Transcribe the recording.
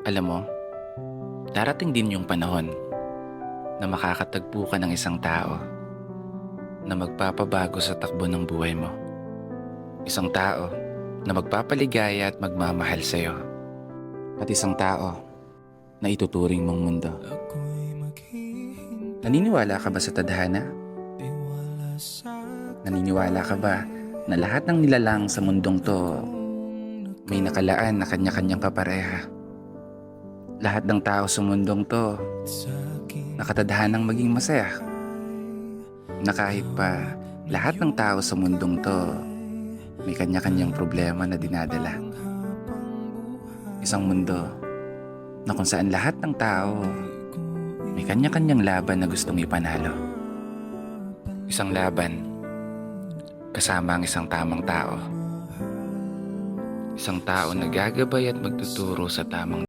Alam mo, darating din yung panahon na makakatagpo ka ng isang tao na magpapabago sa takbo ng buhay mo. Isang tao na magpapaligaya at magmamahal sa'yo. At isang tao na ituturing mong mundo. Naniniwala ka ba sa tadhana? Naniniwala ka ba na lahat ng nilalang sa mundong to may nakalaan na kanya-kanyang kapareha? Lahat ng tao sa mundong to nakatadhanang maging masaya. Na kahit pa lahat ng tao sa mundong to may kanya-kanyang problema na dinadala. Isang mundo na kung saan lahat ng tao may kanya-kanyang laban na gustong ipanalo. Isang laban kasama ang isang tamang tao. Isang tao na gagabay at magtuturo sa tamang